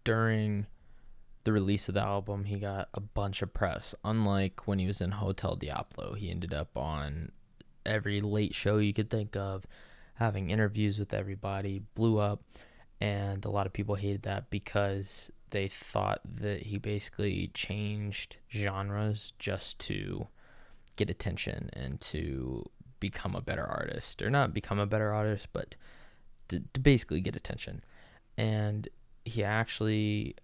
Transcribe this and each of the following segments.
during the release of the album, he got a bunch of press. Unlike when he was in Hotel Diablo, he ended up on every late show you could think of, having interviews with everybody, blew up, and a lot of people hated that because they thought that he basically changed genres just to get attention and to become a better artist. Or not become a better artist, but to basically get attention. And he actually,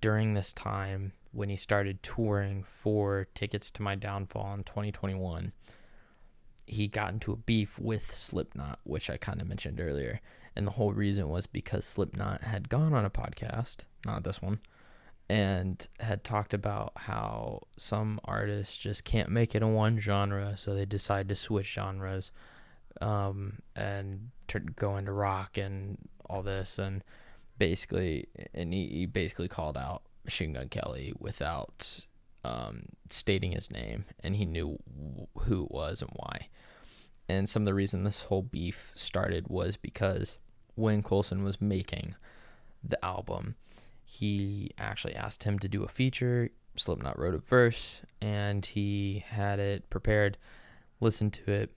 during this time, when he started touring for Tickets to My Downfall in 2021, he got into a beef with Slipknot, which I kind of mentioned earlier. And the whole reason was because Slipknot had gone on a podcast, not this one, and had talked about how some artists just can't make it in one genre, so they decide to switch genres and go into rock and all this. And basically, he basically called out Machine Gun Kelly without stating his name, and he knew who it was and why. And some of the reason this whole beef started was because when Colson was making the album, he actually asked him to do a feature. Slipknot wrote a verse, and he had it prepared, listened to it.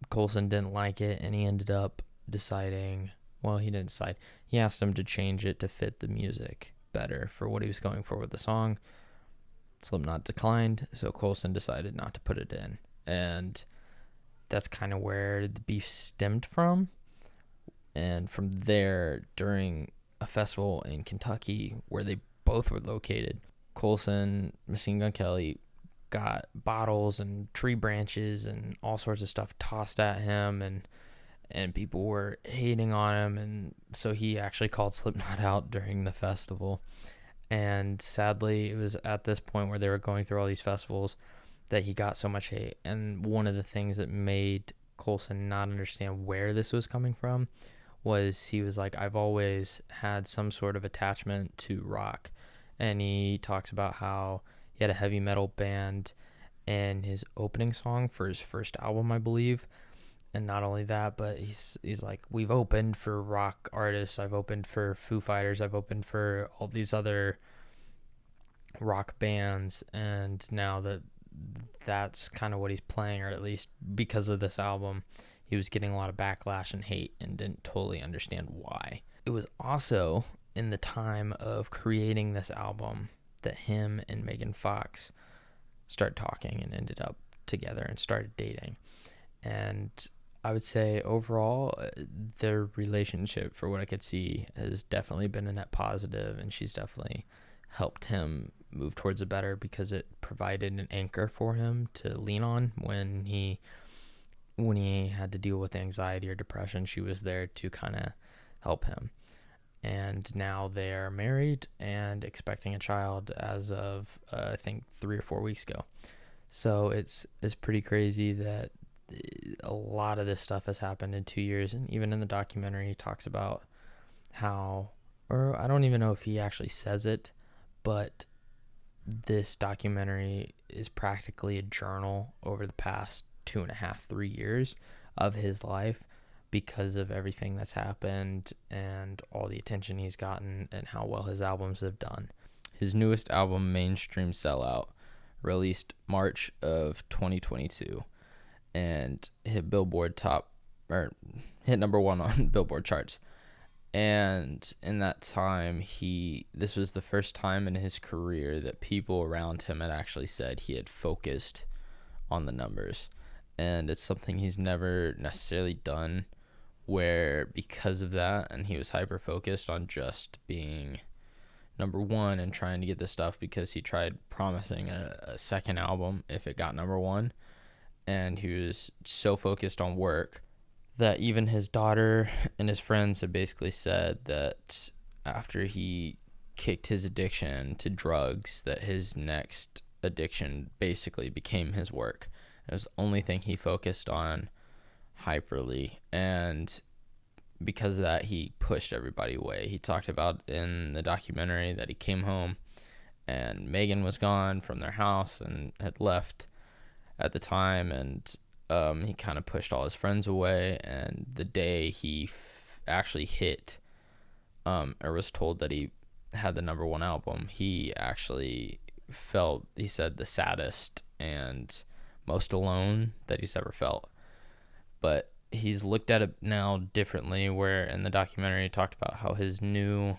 Colson didn't like it, and he ended up deciding, well, he didn't decide. He asked him to change it to fit the music better for what he was going for with the song. Slipknot declined, so Colson decided not to put it in. And that's kind of where the beef stemmed from. And from there, during a festival in Kentucky where they both were located, Colson, Machine Gun Kelly, got bottles and tree branches and all sorts of stuff tossed at him, and people were hating on him, and so he actually called Slipknot out during the festival. And sadly, it was at this point where they were going through all these festivals that he got so much hate. And one of the things that made Colson not understand where this was coming from was he was like, I've always had some sort of attachment to rock. And he talks about how he had a heavy metal band and his opening song for his first album, I believe. And not only that, but he's like, we've opened for rock artists. I've opened for Foo Fighters. I've opened for all these other rock bands. And now that's kind of what he's playing, or at least because of this album, he was getting a lot of backlash and hate and didn't totally understand why. It was also in the time of creating this album that him and Megan Fox started talking and ended up together and started dating. And I would say overall, their relationship, for what I could see, has definitely been a net positive, and she's definitely helped him move towards a better, because it provided an anchor for him to lean on when he had to deal with anxiety or depression. She was there to kind of help him. And now they're married and expecting a child as of I think 3 or 4 weeks ago. So it's pretty crazy that a lot of this stuff has happened in 2 years. And even in the documentary, he talks about how, or I don't even know if he actually says it, but this documentary is practically a journal over the past 2.5, 3 years of his life, because of everything that's happened and all the attention he's gotten and how well his albums have done. His newest album, Mainstream Sellout, released March of 2022 and hit hit number 1 on Billboard charts. And in that time, this was the first time in his career that people around him had actually said he had focused on the numbers. And it's something he's never necessarily done, where because of that, and he was hyper focused on just being number 1 and trying to get this stuff, because he tried promising a second album if it got number 1, and he was so focused on work that even his daughter and his friends had basically said that after he kicked his addiction to drugs, that his next addiction basically became his work. It was the only thing he focused on hyperly, and because of that, he pushed everybody away. He talked about in the documentary that he came home and Megan was gone from their house and had left at the time, and he kind of pushed all his friends away. And the day he actually hit, or was told that he had the number one album, he actually felt, he said, the saddest and most alone that he's ever felt. But he's looked at it now differently, where in the documentary he talked about how his new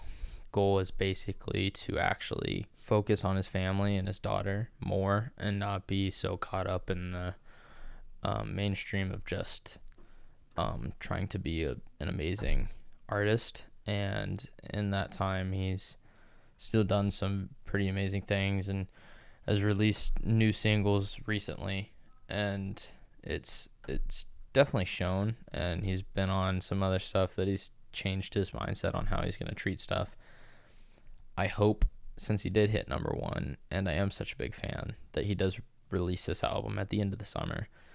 goal is basically to actually focus on his family and his daughter more and not be so caught up in the mainstream of just trying to be an amazing artist. And in that time, he's still done some pretty amazing things and has released new singles recently, and it's definitely shown. And he's been on some other stuff that he's changed his mindset on how he's going to treat stuff. I hope, since he did hit number one, and I am such a big fan, that he does release this album at the end of the summer.